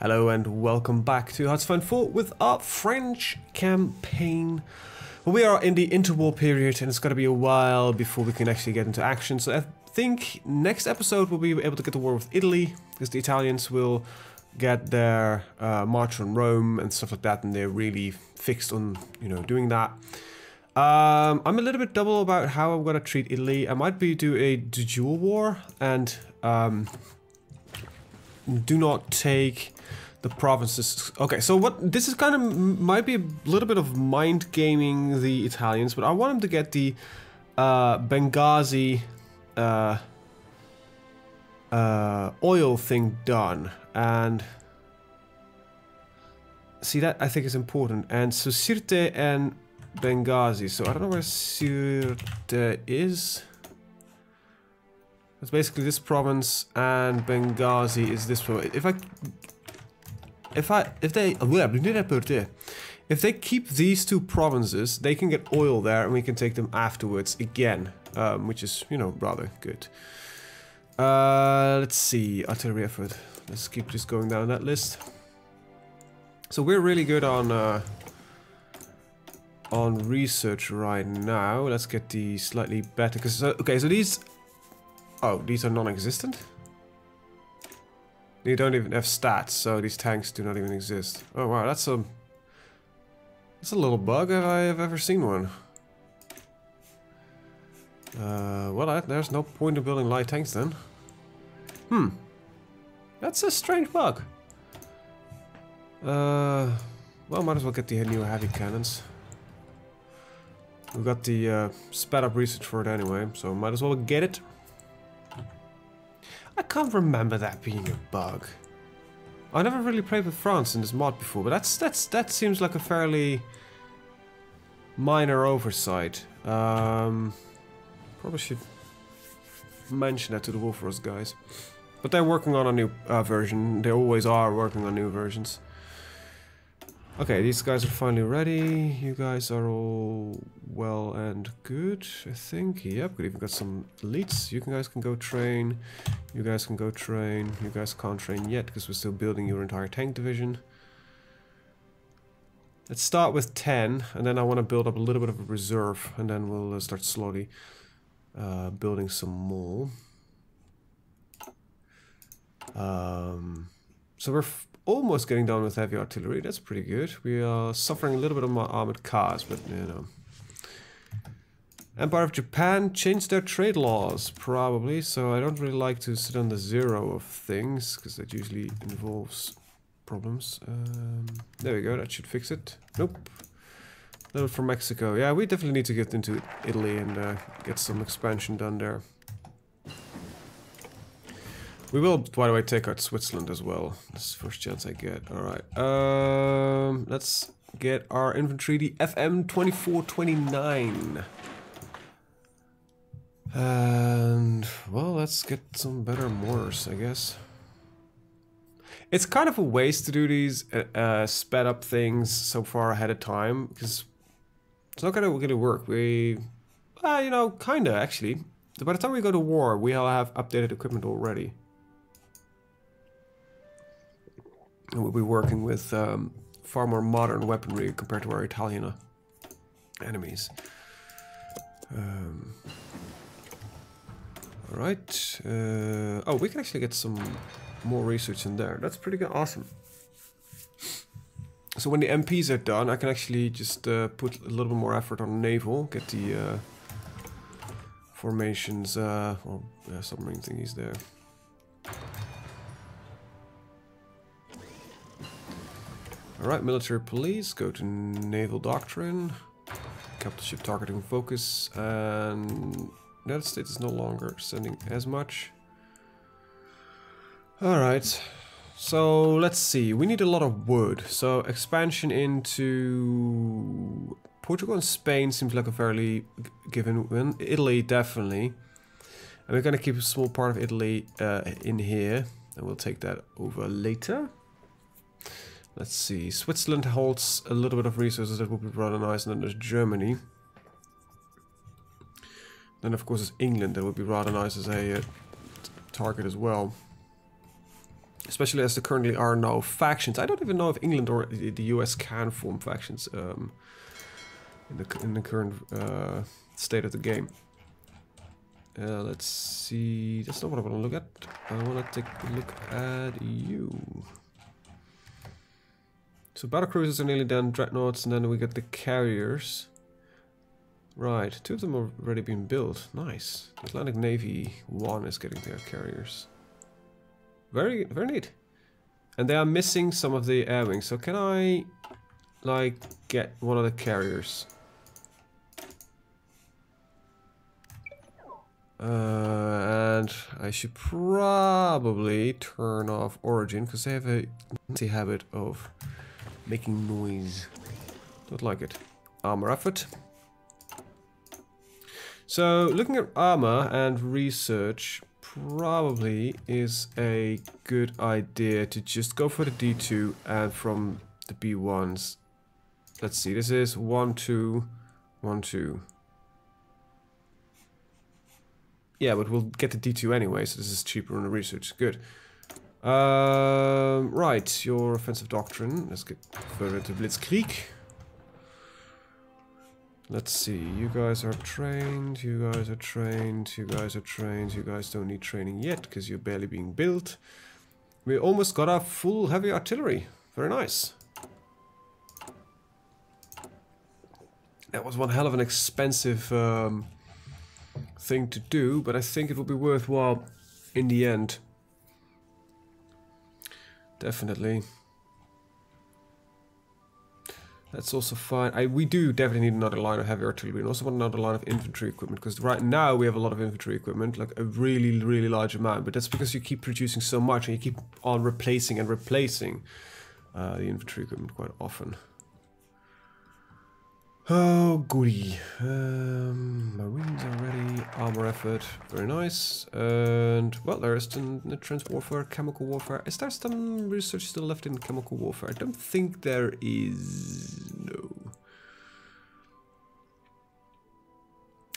Hello and welcome back to HoI4 with our French campaign. We are in the interwar period and it's going to be a while before we can actually get into action. So I think next episode we'll be able to get to war with Italy, because the Italians will get their march on Rome and stuff like that, and they're really fixed on, doing that. I'm a little bit double about how I'm going to treat Italy. I might do a dual war and do not take the provinces. Okay, so what this is kind of might be a little bit of mind gaming the Italians, but I want them to get the Benghazi oil thing done, and see that I think is important. And so Sirte and Benghazi. So I don't know where Sirte is. It's basically this province, and Benghazi is this province. If they keep these two provinces, they can get oil there, and we can take them afterwards again, which is, rather good. Let's see, artillery effort. Let's keep just going down that list. So we're really good on research right now. Let's get the slightly better, because okay, so these. Oh, these are non-existent? They don't even have stats, so these tanks do not even exist. Oh wow, that's a little bug if I have ever seen one. Well, there's no point in building light tanks then. That's a strange bug. Well, might as well get the new heavy cannons. We've got the sped up research for it anyway, so might as well get it. I can't remember that being a bug. I never really played with France in this mod before, but that seems like a fairly minor oversight. Probably should mention that to the Wolfros guys. But they're working on a new version. They always are working on new versions. Okay, these guys are finally ready. You guys are all well and good, I think. Yep, we even got some elites. You guys can go train. You guys can go train. You guys can't train yet because we're still building your entire tank division. Let's start with 10, and then I want to build up a little bit of a reserve, and then we'll start slowly building some more. So we're almost getting done with heavy artillery. That's pretty good. We are suffering a little bit of my armored cars, but Empire of Japan changed their trade laws, probably, so I don't really like to sit on the zero of things, because that usually involves problems. There we go, that should fix it. Nope. Little from Mexico. Yeah, we definitely need to get into Italy and get some expansion done there. We will, by the way, take out Switzerland as well. This is the first chance I get. Alright. Let's get our infantry, the FM 2429. And, well, let's get some better mortars, I guess. It's kind of a waste to do these sped up things so far ahead of time, because it's not gonna work. Kinda, actually. By the time we go to war, we'll have updated equipment already. And we'll be working with far more modern weaponry compared to our Italian enemies. Alright. Oh, we can actually get some more research in there. That's pretty good. Awesome. So when the MPs are done, I can actually just put a little bit more effort on naval. Get the formations, submarine thingies there. Alright, military police, go to naval doctrine, capital ship targeting focus, and the United States is no longer sending as much. Alright, so let's see, we need a lot of wood, so expansion into Portugal and Spain seems like a fairly given win. Italy definitely, and we're going to keep a small part of Italy in here, and we'll take that over later. Let's see, Switzerland holds a little bit of resources that will be rather nice, and then there's Germany. Then of course there's England that would be rather nice as a target as well. Especially as there currently are no factions. I don't even know if England or the US can form factions in the current state of the game. Let's see. That's not what I want to look at. I want to take a look at you. So battlecruisers are nearly done, dreadnoughts, and then we get the carriers. Right, 2 of them are already been built. Nice. The Atlantic Navy 1 is getting their carriers. Very, very neat. And they are missing some of the air wings. So can I, like, get one of the carriers? And I should probably turn off Origin because they have a nasty habit of making noise. Don't like it. Armor effort. So looking at armor and research probably is a good idea to just go for the D2 and from the B1s. Let's see, this is 1, 2, 1, 2. Yeah, but we'll get the D2 anyway, so this is cheaper on the research. Good. Right, your offensive doctrine. Let's get further into Blitzkrieg. Let's see, you guys are trained, you guys are trained, you guys are trained, you guys don't need training yet because you're barely being built. We almost got our full heavy artillery. Very nice. That was one hell of an expensive thing to do, but I think it will be worthwhile in the end. Definitely. That's also fine. We do definitely need another line of heavy artillery and also want another line of infantry equipment because right now we have a lot of infantry equipment, like a really, really large amount, but that's because you keep producing so much and you keep on replacing and replacing the infantry equipment quite often. Oh, goody. Marines are ready. Armor effort. Very nice. And, well, there's the trench warfare, chemical warfare. Is there some research still left in chemical warfare? I don't think there is. No.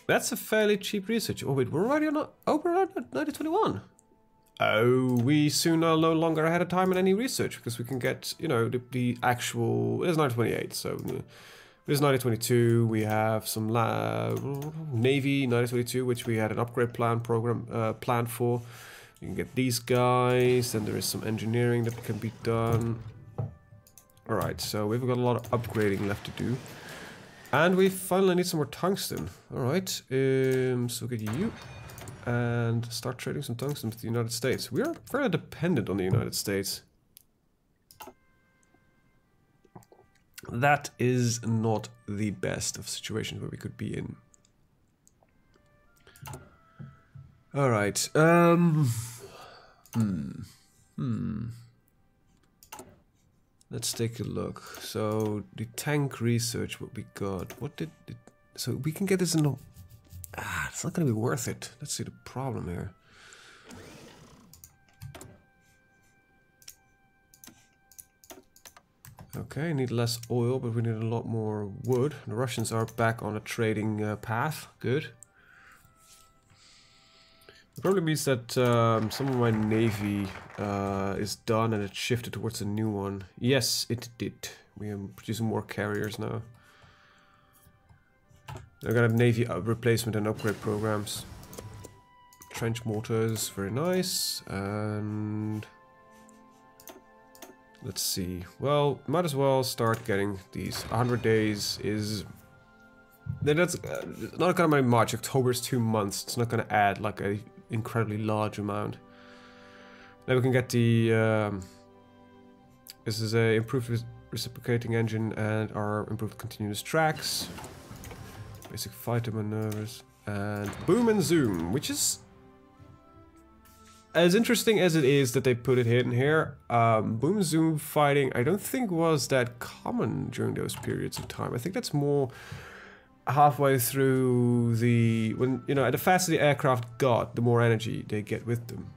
That's a fairly cheap research. Oh, wait, we're already on... Oh, we're on 1921. Oh, we soon are no longer ahead of time in any research because we can get, you know, the actual... It is 1928, so... This is 1922, we have some Navy 1922, which we had an upgrade planned for. You can get these guys, then there is some engineering that can be done. Alright, so we've got a lot of upgrading left to do. And we finally need some more tungsten. Alright, so get you and start trading some tungsten with the United States. We are very dependent on the United States. That is not the best of situations where we could be in. All right. Let's take a look. So the tank research, what we got. What did it? So we can get this in. It's not going to be worth it. Let's see the problem here. Okay, need less oil, but we need a lot more wood. The Russians are back on a trading path. Good. It probably means that some of my navy is done and it shifted towards a new one. Yes, it did. We are producing more carriers now. They're gonna have navy replacement and upgrade programs. Trench mortars, very nice. And... let's see. Well, might as well start getting these. 100 days is... That's not gonna be much. October is 2 months. It's not gonna add like a incredibly large amount. Then we can get the... this is a improved reciprocating engine and our improved continuous tracks. Basic fighter maneuvers. And boom and zoom, which is... as interesting as it is that they put it in here, boom zoom fighting I don't think was that common during those periods of time. I think that's more halfway through the... when, you know, the faster the aircraft got, the more energy they get with them.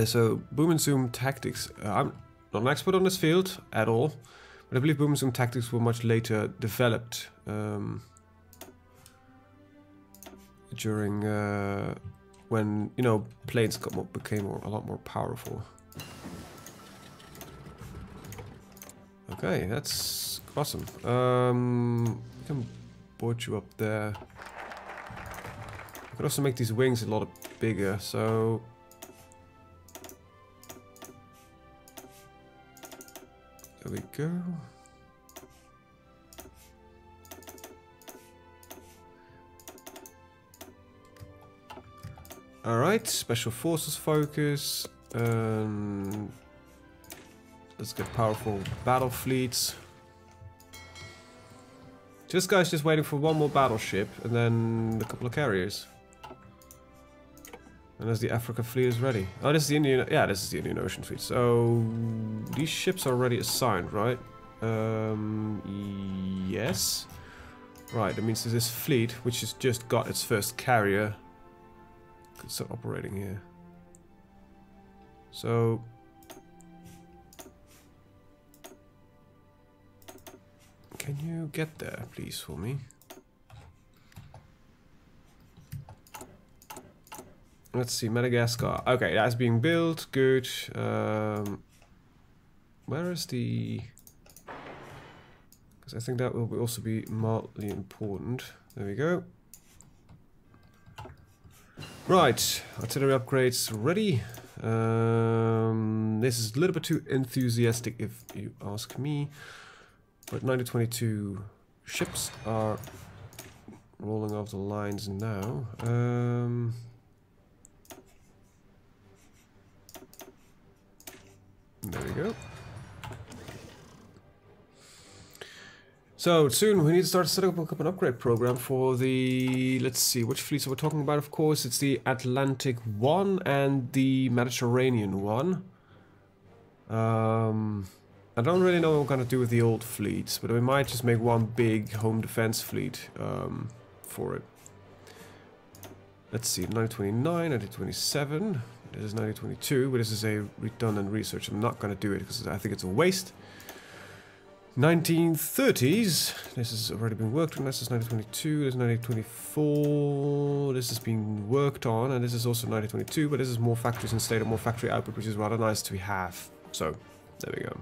So boom and zoom tactics. I'm not an expert on this field at all, but I believe boom and zoom tactics were much later developed during... when, you know, planes became a lot more powerful. Okay, that's awesome. We can board you up there. I can also make these wings a lot bigger, so... There we go. Alright, special forces focus. Let's get powerful battle fleets. This guy's just waiting for one more battleship and then a couple of carriers. And as the Africa fleet is ready. Oh, this is the Indian... Yeah, this is the Indian Ocean fleet. So... These ships are already assigned, right? Yes. Right, that means that this fleet, which has just got its first carrier, could start operating here. So... Can you get there, please, for me? Let's see, Madagascar. Okay, that's being built. Good. Where is the... Because I think that will also be mildly important. There we go. Right, artillery upgrades ready. This is a little bit too enthusiastic if you ask me. But 1922 ships are rolling off the lines now. There we go. So soon we need to start setting up an upgrade program for the... Let's see, which fleets are we talking about? Of course, it's the Atlantic one and the Mediterranean one. I don't really know what we're gonna do with the old fleets, but we might just make one big home defense fleet for it. Let's see, 1929, 1927. This is 1922, but this is a redundant research. I'm not gonna do it because I think it's a waste. 1930s. This has already been worked on. This is 1922. This is 1924. This is being worked on, and this is also 1922. But this is more factories instead of more factory output, which is rather nice to have. So there we go.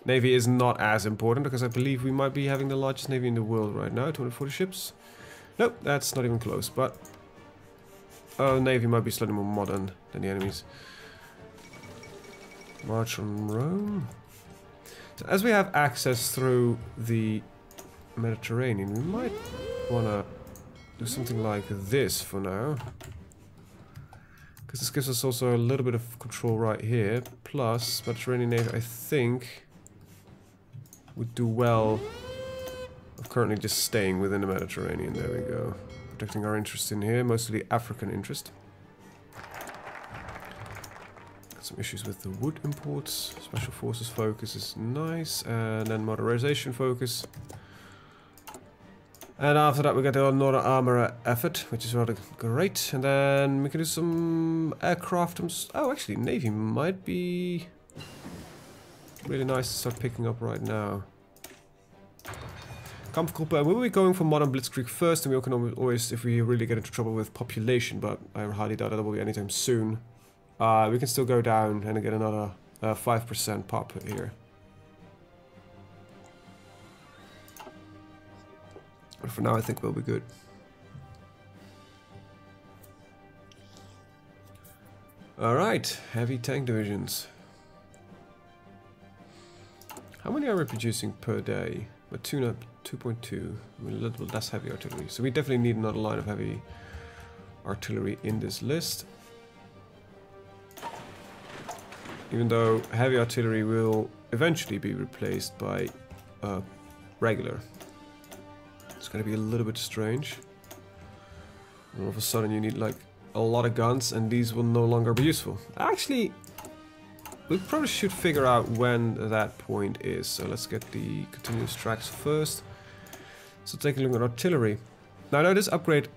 Navy is not as important because I believe we might be having the largest navy in the world right now. 240 ships. Nope, that's not even close. But Navy might be slightly more modern than the enemies. March on Rome. So as we have access through the Mediterranean, we might want to do something like this for now. Because this gives us also a little bit of control right here. Plus, Mediterranean Navy, I think, would do well of currently just staying within the Mediterranean. There we go. Protecting our interest in here, mostly African interest. Got some issues with the wood imports. Special forces focus is nice, and then modernization focus. And after that we get the Northern Armor effort, which is rather great. And then we can do some aircraft. Oh, actually, Navy might be really nice to start picking up right now. Kampfgruppe, we'll be going for modern blitzkrieg first, and we can always, if we really get into trouble with population, but I highly doubt that will be anytime soon. We can still go down and get another 5% pop here. But for now I think we'll be good. Alright, heavy tank divisions. How many are we producing per day? But 2.2. A little bit less heavy artillery. So we definitely need another line of heavy artillery in this list. Even though heavy artillery will eventually be replaced by regular. It's gonna be a little bit strange. All of a sudden you need like a lot of guns and these will no longer be useful. Actually, we probably should figure out when that point is. So let's get the continuous tracks first. So take a look at artillery. Now I know this upgrade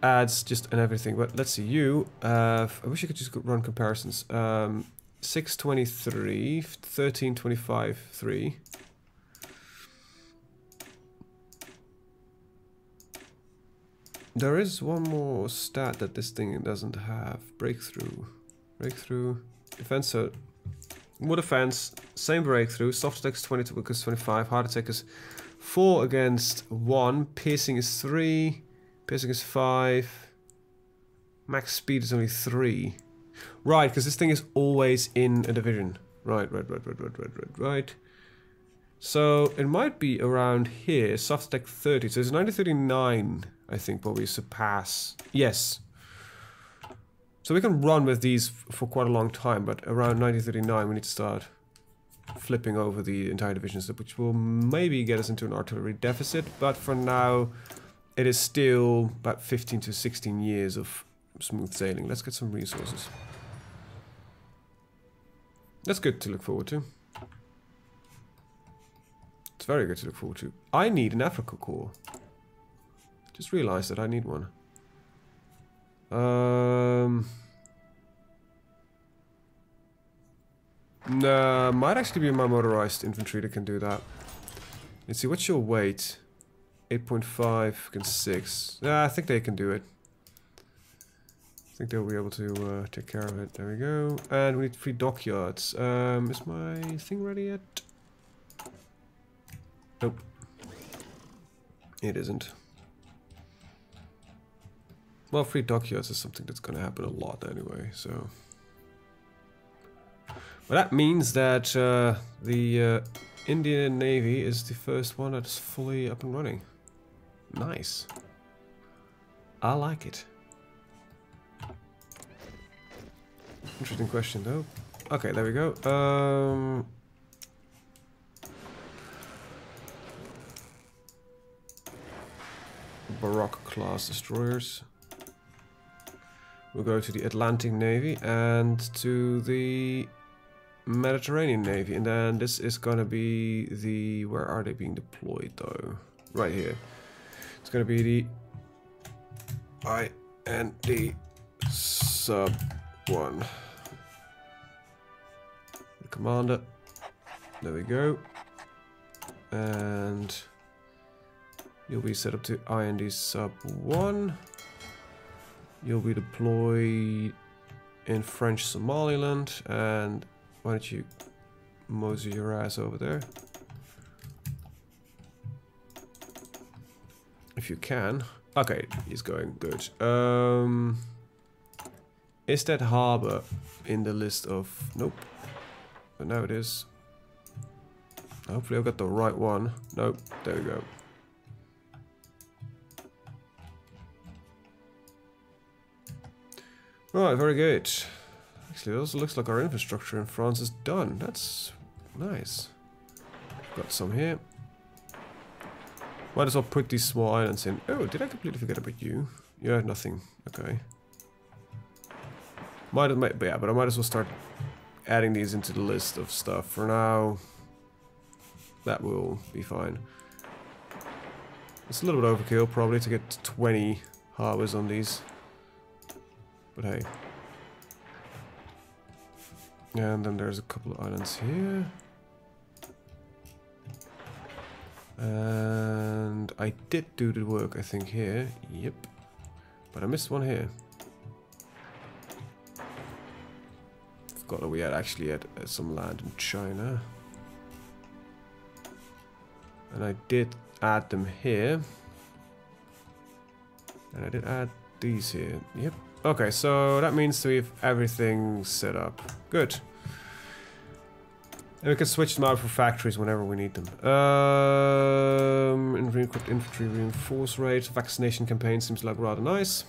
adds just and everything, but let's see, you, I wish I could just run comparisons. 623, 1325, 3. There is one more stat that this thing doesn't have. Breakthrough. Breakthrough. Defense More defense, same breakthrough. Soft attack is 22 because 25. Hard attack is 4 against 1. Piercing is 3. Piercing is 5. Max speed is only 3. Right, because this thing is always in a division. Right. So it might be around here. Soft attack 30. So it's 1939, I think, will we surpass. Yes. So we can run with these for quite a long time, but around 1939 we need to start flipping over the entire division, which will maybe get us into an artillery deficit, but for now it is still about 15 to 16 years of smooth sailing. Let's get some resources. That's good to look forward to. It's very good to look forward to. I need an Africa Corps. Just realized that I need one. Nah, might actually be my motorized infantry that can do that. Let's see, what's your weight? 8.5 against 6. Yeah, I think they can do it. I think they'll be able to take care of it. There we go. And we need 3 dockyards. Is my thing ready yet? Nope. It isn't. Well, 3 dockyards is something that's going to happen a lot anyway, so... Well, that means that the Indian Navy is the first one that's fully up and running. Nice. I like it. Interesting question, though. Okay, there we go. Baroque class destroyers. We'll go to the Atlantic Navy and to the Mediterranean Navy, and then this is gonna be the... Where are they being deployed, though? Right here. It's gonna be the IND sub 1. The commander. There we go. And you'll be set up to IND sub 1. You'll be deployed in French Somaliland, and why don't you mosey your ass over there? If you can. Okay, he's going good. Is that harbor in the list of... Nope. But now it is. Hopefully I've got the right one. Nope, there we go. Right, very good. Actually, it also looks like our infrastructure in France is done. That's nice. Got some here. Might as well put these small islands in. Oh, did I completely forget about you? You have nothing. Okay. Yeah, but I might as well start adding these into the list of stuff. For now, that will be fine. It's a little bit overkill, probably, to get 20 harbors on these. But hey. And then there's a couple of islands here. And I did do the work, I think, here. Yep. But I missed one here. Forgot that we had actually had some land in China. And I did add them here. And I did add these here. Yep. Okay, so that means we have everything set up. Good. And we can switch them out for factories whenever we need them. Equipped infantry reinforce rate. Vaccination campaign seems like rather nice.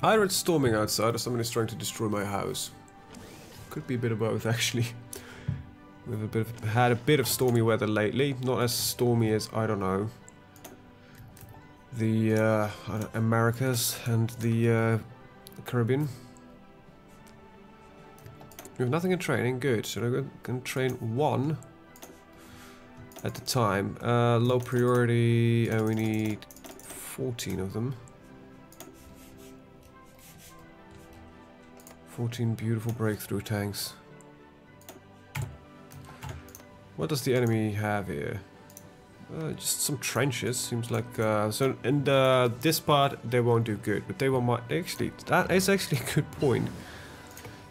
Either it's storming outside or somebody's trying to destroy my house. Could be a bit of both, actually. We've had a bit of stormy weather lately. Not as stormy as, I don't know, the Americas and the Caribbean. We have nothing in training. Good. So we're going to train 1 at a time. Low priority, and we need 14 of them. 14 beautiful breakthrough tanks. What does the enemy have here? Just some trenches. Seems like so. In this part, they won't do good, but they will. Actually, that is actually a good point.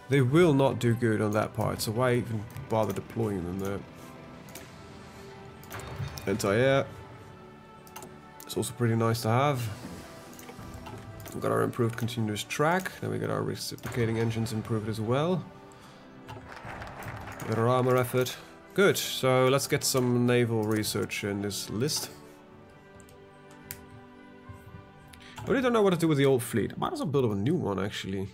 They will not do good on that part. So why even bother deploying them there? Anti-air. It's also pretty nice to have. We've got our improved continuous track. Then we got our reciprocating engines improved as well. Got our armor effort. Good. So let's get some naval research in this list. I really don't know what to do with the old fleet. Might as well build up a new one actually.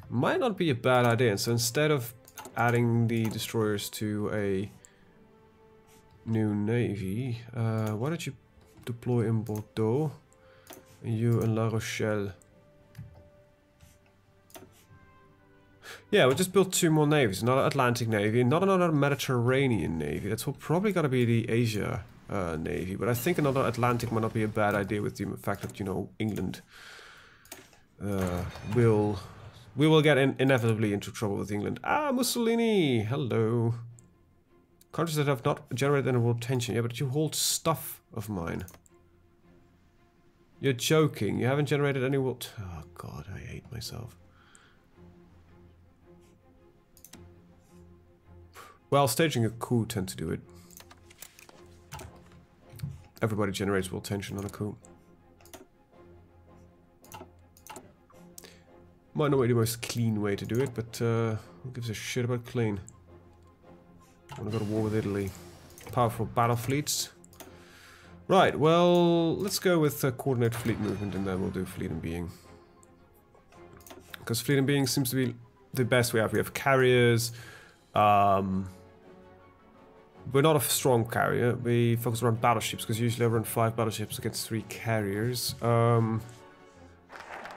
Might not be a bad idea. So instead of adding the destroyers to a new navy, why don't you deploy in Bordeaux? And you in La Rochelle. Yeah, we'll just build 2 more navies. Another Atlantic Navy, not another Mediterranean Navy. That's probably gonna be the Asia Navy. But I think another Atlantic might not be a bad idea with the fact that, you know, England we will get inevitably into trouble with England. Ah, Mussolini! Hello. Countries that have not generated any world tension. Yeah, but you hold stuff of mine. You're joking. You haven't generated any world... Oh, God, I hate myself. Well, staging a coup tends to do it. Everybody generates world tension on a coup. Might not be the most clean way to do it, but who gives a shit about clean? I want to go to war with Italy. Powerful battle fleets. Right, well, let's go with coordinate fleet movement and then we'll do fleet and being. Because fleet and being seems to be the best we have. We have carriers. We're not a strong carrier. We focus around battleships because usually I run 5 battleships against 3 carriers. And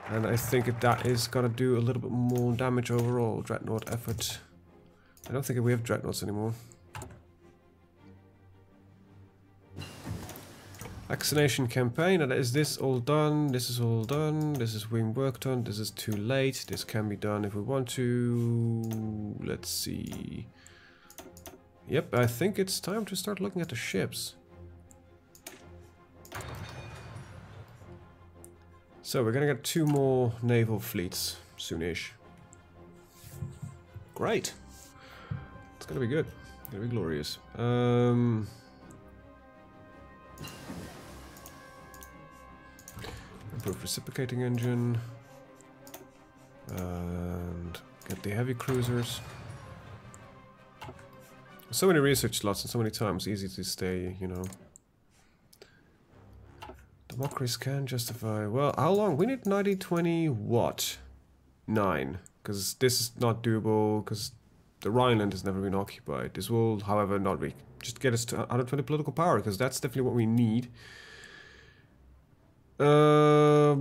I think that is gonna do a little bit more damage overall. Dreadnought effort. I don't think we have dreadnoughts anymore. Vaccination campaign, and is this all done? This is all done. This is being worked on. This is too late. This can be done if we want to. Let's see. Yep, I think it's time to start looking at the ships. So we're gonna get 2 more naval fleets soonish. Great. It's gonna be good. It's gonna be glorious. Improve reciprocating engine. And get the heavy cruisers. So many research slots and so many times, easy to stay, you know. Democracies can justify... Well, how long? We need 1920 what? 9. Because this is not doable, because the Rhineland has never been occupied. This will, however, not be... Just get us to 120 political power, because that's definitely what we need. That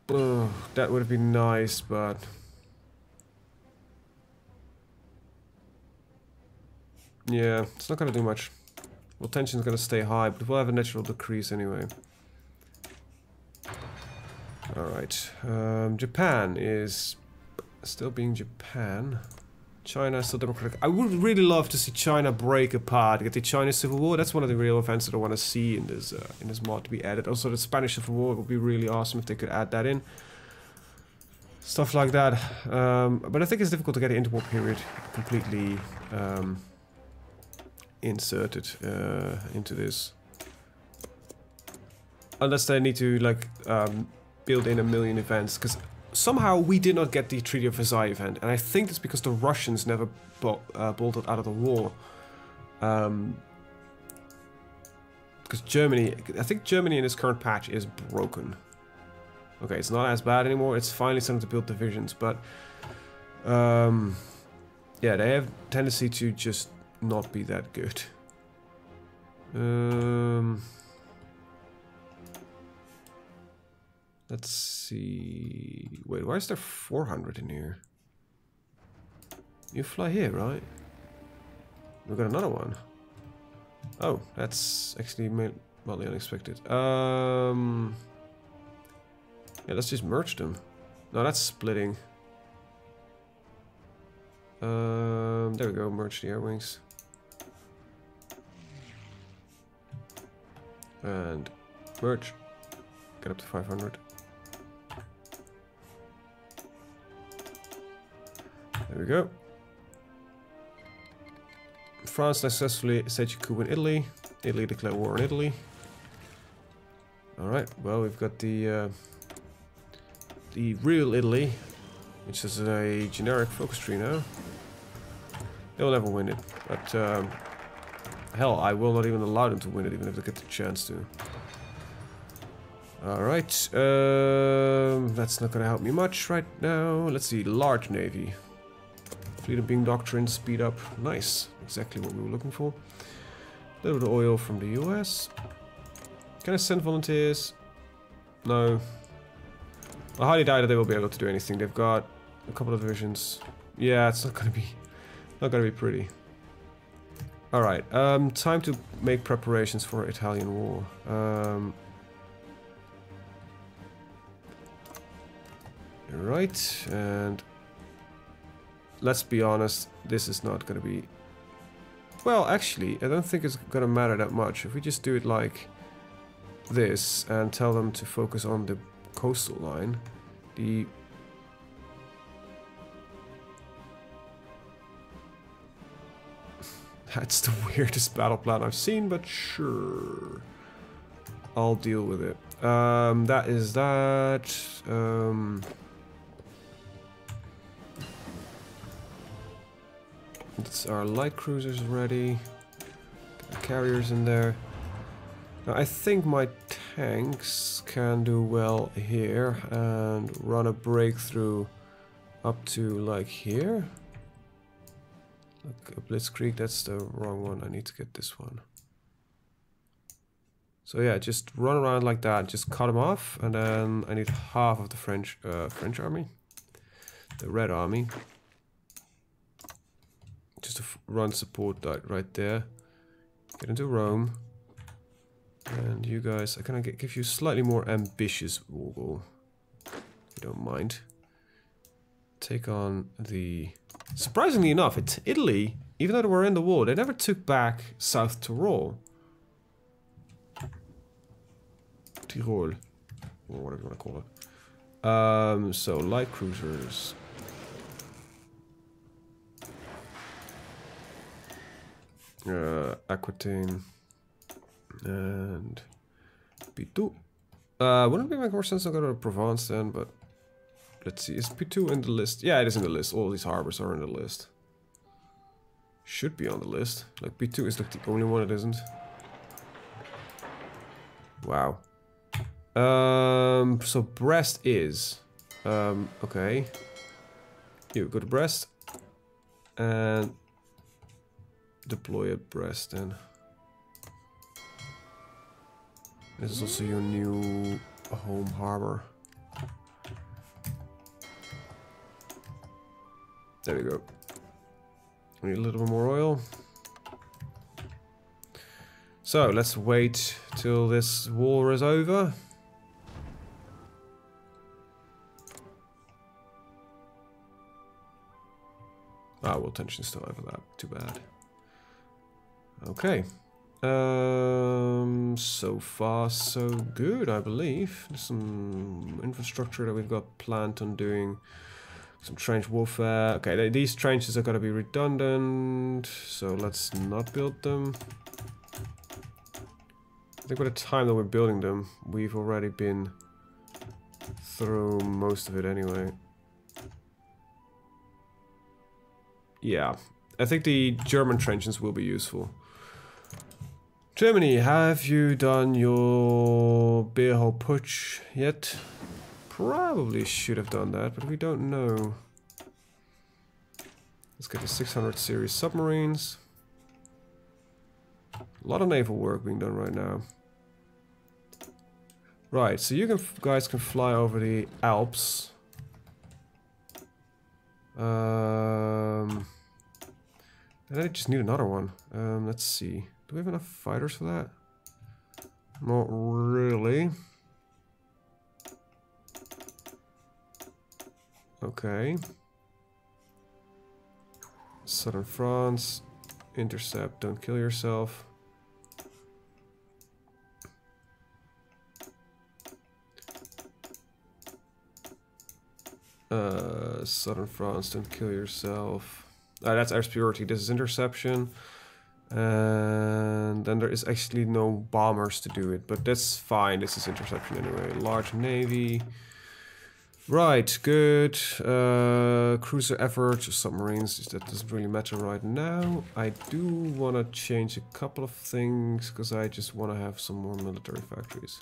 would have been nice, but... Yeah, it's not gonna do much. Well, tension's gonna stay high, but we'll have a natural decrease anyway. Alright. Japan is still being Japan. China is still democratic. I would really love to see China break apart, get the Chinese Civil War. That's one of the real events that I want to see in this mod to be added. Also, the Spanish Civil War would be really awesome if they could add that in. Stuff like that. But I think it's difficult to get the interwar period completely inserted into this. Unless they need to, like, build in 1 million events, because somehow we did not get the Treaty of Versailles event, and I think it's because the Russians never bolted out of the war. Because Germany, I think Germany in this current patch is broken. Okay, it's not as bad anymore, it's finally starting to build divisions, but yeah, they have tendency to just not be that good. Let's see... Wait, why is there 400 in here? You fly here, right? We've got another one. Oh, that's actually mildly unexpected. Yeah, let's just merge them. No, that's splitting. There we go, merge the air wings. and merge. Get up to 500. There we go. France successfully staged a coup in Italy. Italy declared war on Italy. Alright, well, we've got the real Italy, which is a generic focus tree now. They'll never win it, but hell, I will not even allow them to win it, even if they get the chance to. Alright, that's not gonna help me much right now. Let's see, large navy. Fleet of being doctrine, speed up. Nice, exactly what we were looking for. A little bit of oil from the US. Can I send volunteers? No. I highly doubt that they will be able to do anything. They've got a couple of divisions. Yeah, it's not gonna be pretty. Alright, time to make preparations for Italian war. Right, and let's be honest, this is not gonna be... Well, actually, I don't think it's gonna matter that much. If we just do it like this and tell them to focus on the coastal line, That's the weirdest battle plan I've seen, but sure. I'll deal with it. That is that. That's our light cruisers ready. Get the carriers in there. Now, I think my tanks can do well here and run a breakthrough up to like here. Like a blitzkrieg, that's the wrong one. I need to get this one. So yeah, just run around like that, just cut them off, and then I need half of the French army, the Red Army, just to run support that right there. Get into Rome, and you guys, I kind of give you slightly more ambitious war goal, if you don't mind. Take on the... Surprisingly enough, it's Italy, even though they were in the war, they never took back South Tyrol. Tyrol, or whatever you want to call it. So light cruisers. Aquitaine and P2. Wouldn't it make more sense to go to Provence then? But let's see, is P2 in the list? Yeah, it is in the list. All these harbors are in the list. Should be on the list. Like P2 is like the only one it isn't. Wow. So Brest is okay. You go to Brest and deploy at Brest then. This is also your new home harbor. There we go. We need a little bit more oil. So let's wait till this war is over. Ah, well, tension still over that. Too bad. Okay. So far so good, I believe. There's some infrastructure that we've got planned on doing. Some trench warfare. Okay, these trenches are gonna be redundant, so let's not build them. I think by the time that we're building them, we've already been through most of it anyway. Yeah, I think the German trenches will be useful. Germany, have you done your Beerhole Putsch yet? Probably should have done that, but we don't know. Let's get the 600 series submarines. A lot of naval work being done right now. Right, so you guys can fly over the Alps. And I just need another one. Let's see. Do we have enough fighters for that? Not really. Okay. Southern France. Intercept. Don't kill yourself. Southern France, don't kill yourself. That's air superiority. This is interception. And then there is actually no bombers to do it, but that's fine. This is interception anyway. Large navy. Right, good. Cruiser effort, submarines, that doesn't really matter right now. I do want to change a couple of things, because I just want to have some more military factories.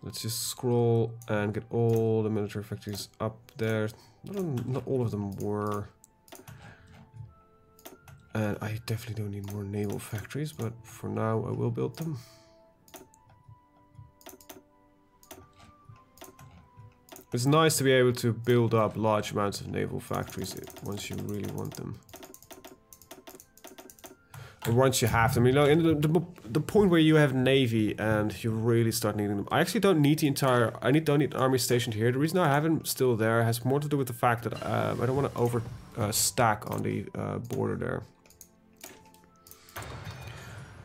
Let's just scroll and get all the military factories up there. Not all of them were. And I definitely don't need more naval factories, but for now I will build them. It's nice to be able to build up large amounts of naval factories once you really want them. Or once you have them. You know, in the point where you have navy and you really start needing them. I actually don't need the entire... don't need an army stationed here. The reason I have them still there has more to do with the fact that I don't want to over stack on the border there.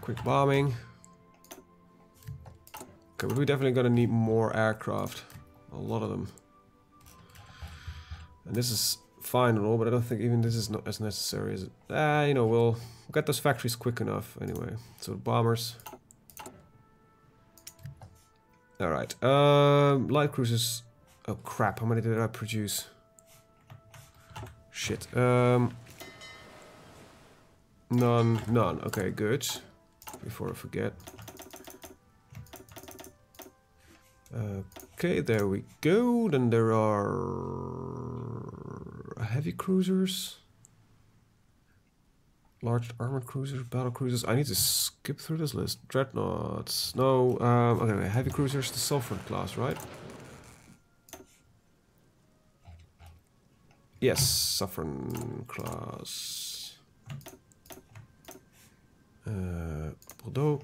Quick bombing. Okay, but we're definitely gonna need more aircraft. A lot of them. And this is fine and all, but I don't think even this is not as necessary as it. You know, we'll get those factories quick enough anyway. So bombers. Alright. Light cruisers. Oh crap, how many did I produce? Shit. None. Okay, good. Before I forget. Okay, there we go. Then there are heavy cruisers, large armored cruisers, battle cruisers. I need to skip through this list. Dreadnoughts. No. Okay, heavy cruisers, the Sulphur class, right? Yes, Saffron class. Bordeaux.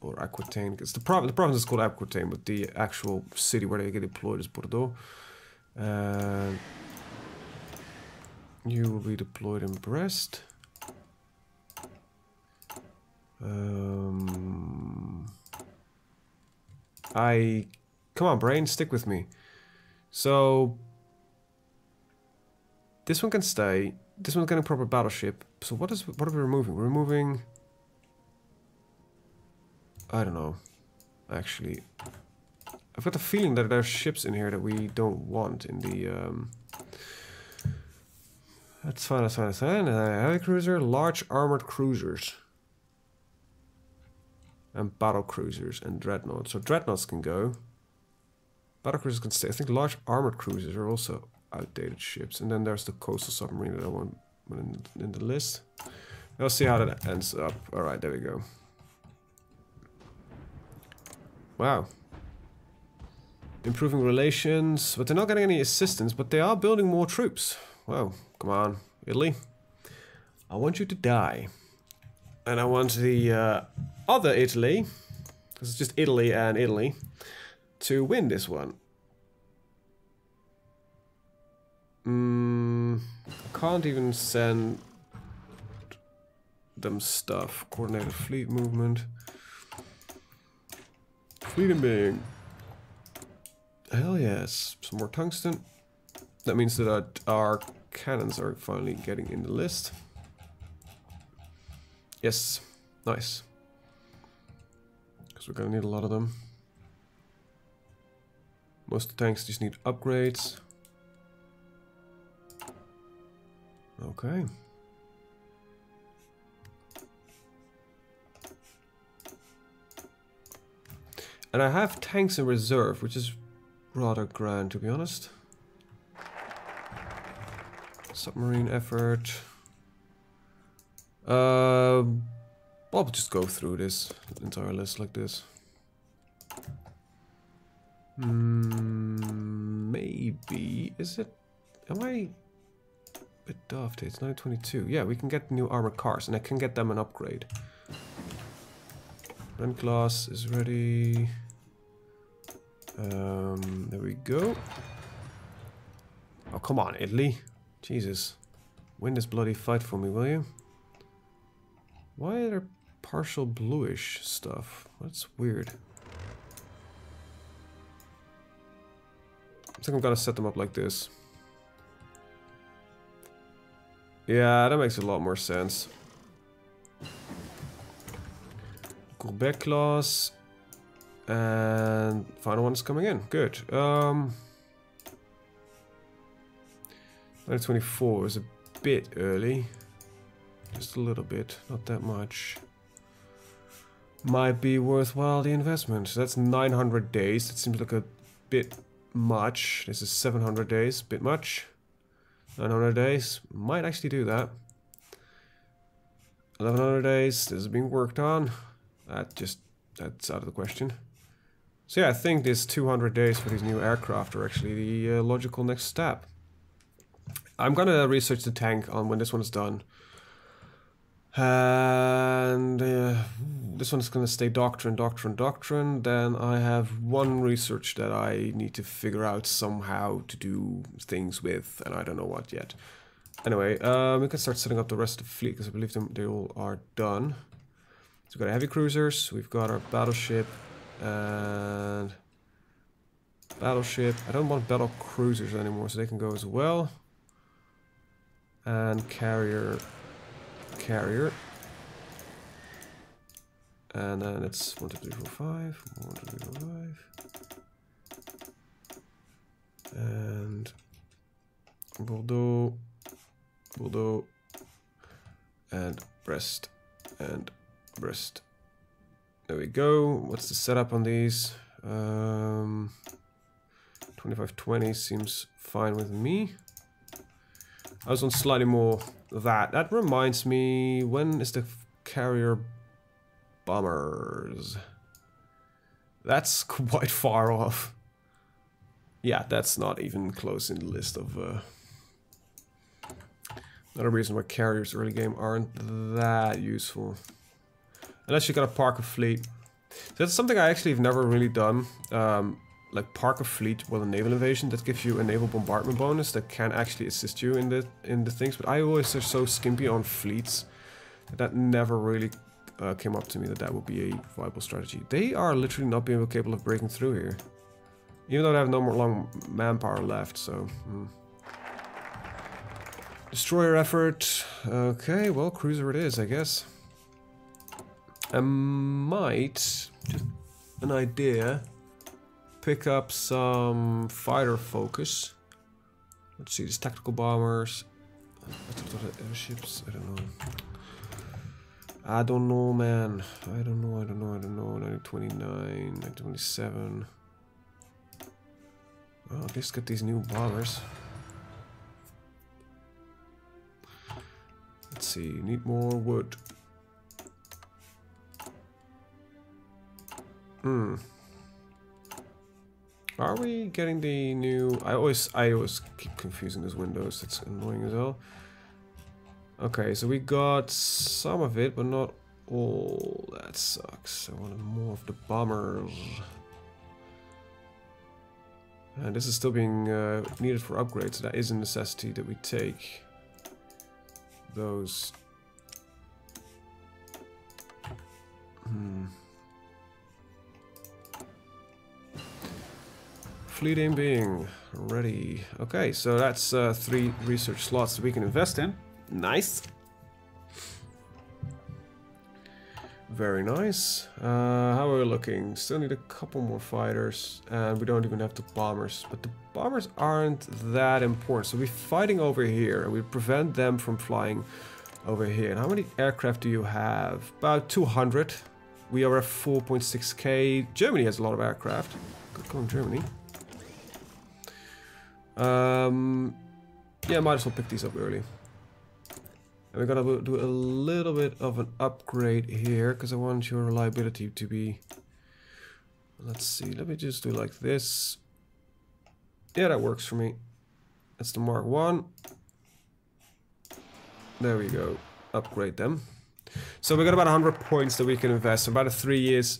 Or Aquitaine. It's the province is called Aquitaine, but the actual city where they get deployed is Bordeaux. You will be deployed in Brest. Come on, brain, stick with me. So this one can stay. This one's getting a proper battleship. So what are we removing? We're removing. I don't know. Actually, I've got the feeling that there's ships in here that we don't want in the. That's fine. That's fine. That's fine. Heavy cruiser, large armored cruisers, and battle cruisers and dreadnoughts. So dreadnoughts can go. Battle cruisers can stay. I think large armored cruisers are also outdated ships. And then there's the coastal submarine that I want in the list. We'll see how that ends up. All right, there we go. Wow. Improving relations, but they're not getting any assistance, but they are building more troops. Wow, come on, Italy. I want you to die. And I want the other Italy, because it's just Italy and Italy, to win this one. I can't even send them stuff. Coordinated fleet movement. Fleet being. Hell yes. Some more tungsten. That means that our cannons are finally getting in the list. Yes. Nice. Because we're gonna need a lot of them. Most of the tanks just need upgrades. Okay. And I have tanks in reserve, which is rather grand, to be honest. Submarine effort. I'll just go through this entire list like this. Maybe. Is it? Am I a bit daft? It's 922. Yeah, we can get new armored cars, and I can get them an upgrade. Rent class is ready. There we go. Oh, come on, Italy. Jesus. Win this bloody fight for me, will you? Why are there partial bluish stuff. That's weird. I think I'm gonna set them up like this. Yeah, that makes a lot more sense. Back class. And final one's coming in. Good. 2024 is a bit early. Just a little bit, not that much. Might be worthwhile the investment. So that's 900 days. That seems like a bit much. This is 700 days, bit much. 900 days, might actually do that. 1100 days, this is being worked on. That's out of the question. So yeah, I think this 200 days for these new aircraft are actually the logical next step. I'm gonna research the tank on when this one is done. And this one's gonna stay doctrine. Then I have one research that I need to figure out somehow to do things with, and I don't know what yet. Anyway, we can start setting up the rest of the fleet because I believe they all are done. So we've got heavy cruisers, we've got our battleship, and battleship. I don't want battle cruisers anymore, so they can go as well. And carrier. And then it's 1, 2, 3, 4, 5. 1, 2, 3, 4, 5. And Bordeaux, and Brest, and Brest. There we go. What's the setup on these? 2520 seems fine with me. I was on slightly more that. That reminds me, when is the carrier bombers? That's quite far off. Yeah, that's not even close in the list of... Another reason why carriers early game aren't that useful. Unless you got a park a fleet. So that's something I actually have never really done. Like park a fleet with a naval invasion that gives you a naval bombardment bonus that can actually assist you in the things. But I always are so skimpy on fleets that never really came up to me that would be a viable strategy. They are literally not being capable of breaking through here, even though they have no more long manpower left. So destroyer effort. Okay, well, cruiser it is, I guess. I might, just an idea, pick up some fighter focus. Let's see, these tactical bombers. Airships, I don't know. I don't know, man. I don't know. 1929, 1927. Well, at least get these new bombers. Let's see, need more wood. Are we getting the new... I always keep confusing those windows. It's annoying as hell. Okay, so we got some of it, but not all. That sucks. I wanted more of the bombers. And this is still being needed for upgrades, so that is a necessity that we take those. Fleet aim being ready. Okay, so that's 3 research slots that we can invest in. Nice. Very nice. How are we looking? Still need a couple more fighters, and we don't even have the bombers. But the bombers aren't that important. So we're fighting over here, and we prevent them from flying over here. And how many aircraft do you have? About 200. We are at 4.6k. Germany has a lot of aircraft. Good going, Germany. Yeah, might as well pick these up early. And we're gonna do a little bit of an upgrade here, because I want your reliability to be... Let's see, let me just do like this. Yeah, that works for me. That's the Mark 1. There we go. Upgrade them. So we got about 100 points that we can invest. So about 3 years,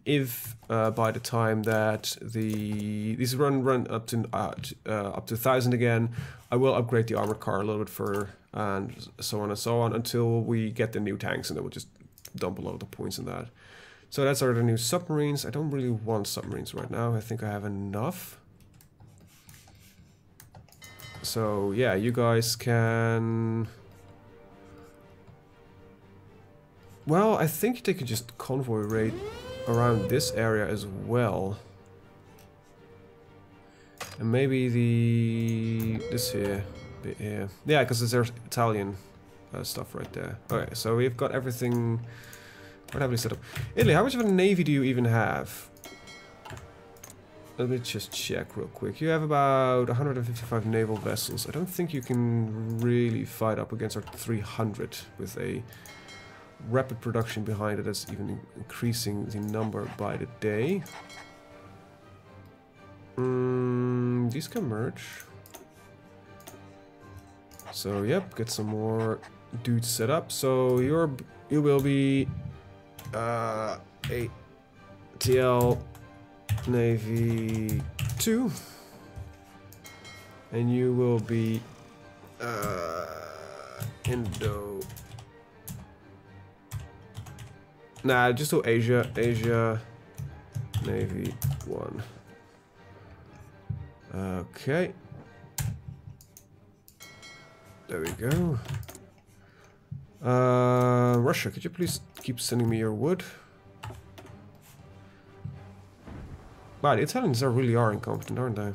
if by the time that these run up to 1,000 again, I will upgrade the armored car a little bit further, and so on until we get the new tanks, and then we'll just dump a lot of the points in that. So that's our new submarines. I don't really want submarines right now. I think I have enough. So yeah, you guys can... Well, I think they could just convoy raid around this area as well. And maybe this here, bit here. Yeah, because there's Italian stuff right there. Okay, so we've got everything quite heavily set up. Italy, how much of a navy do you even have? Let me just check real quick. You have about 155 naval vessels. I don't think you can really fight up against our 300 with a rapid production behind it that's even increasing the number by the day. These can merge. So yep, get some more dudes set up. So you will be a TL Navy 2, and you will be Indo. Nah, just do Asia Navy 1. Okay. There we go. Russia, could you please keep sending me your wood? Wow, the Italians really are incompetent, aren't they?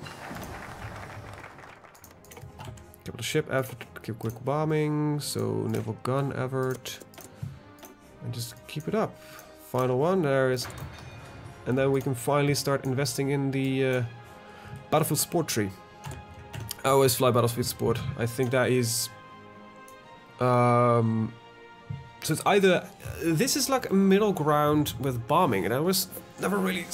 Capital ship effort, keep quick bombing, so naval gun effort. And just keep it up. Final one, there is. And then we can finally start investing in the Battlefield Sport tree. I always fly Battlefield Sport. I think that is... so it's either... this is like a middle ground with bombing, and I was never really...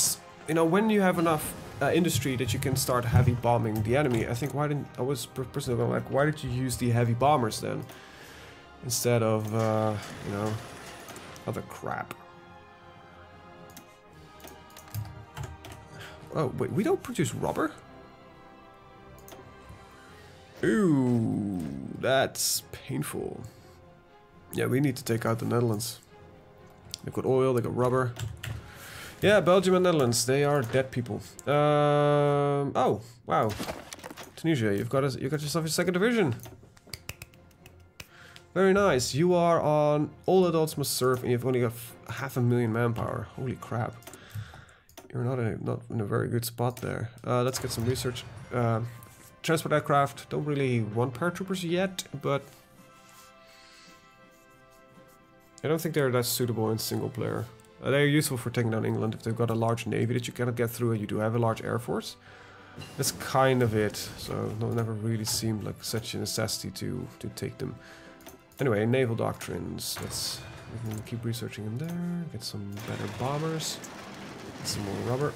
You know, when you have enough industry that you can start heavy bombing the enemy, I think I was personally going like, why did you use the heavy bombers then? Instead of, you know, other crap. Oh, wait, we don't produce rubber? Ooh, that's painful. Yeah, we need to take out the Netherlands. They've got oil, they got rubber. Yeah, Belgium and Netherlands, they are dead people. Oh, wow. Tunisia, you got yourself a second division. Very nice. You are on all adults must serve, and you've only got 500,000 manpower. Holy crap. You're not in a very good spot there. Let's get some research. Transport aircraft, don't really want paratroopers yet, but I don't think they're that suitable in single player. They're useful for taking down England if they've got a large navy that you cannot get through and you do have a large air force. That's kind of it, so it never really seemed like such a necessity to take them. Anyway, naval doctrines. We can keep researching them there, get some better bombers, get some more rubber.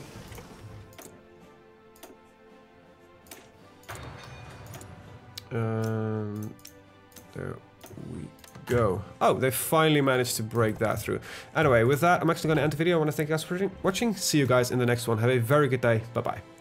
There we go. Oh, they finally managed to break that through. Anyway, with that, I'm actually going to end the video. I want to thank you guys for watching. See you guys in the next one. Have a very good day. Bye-bye.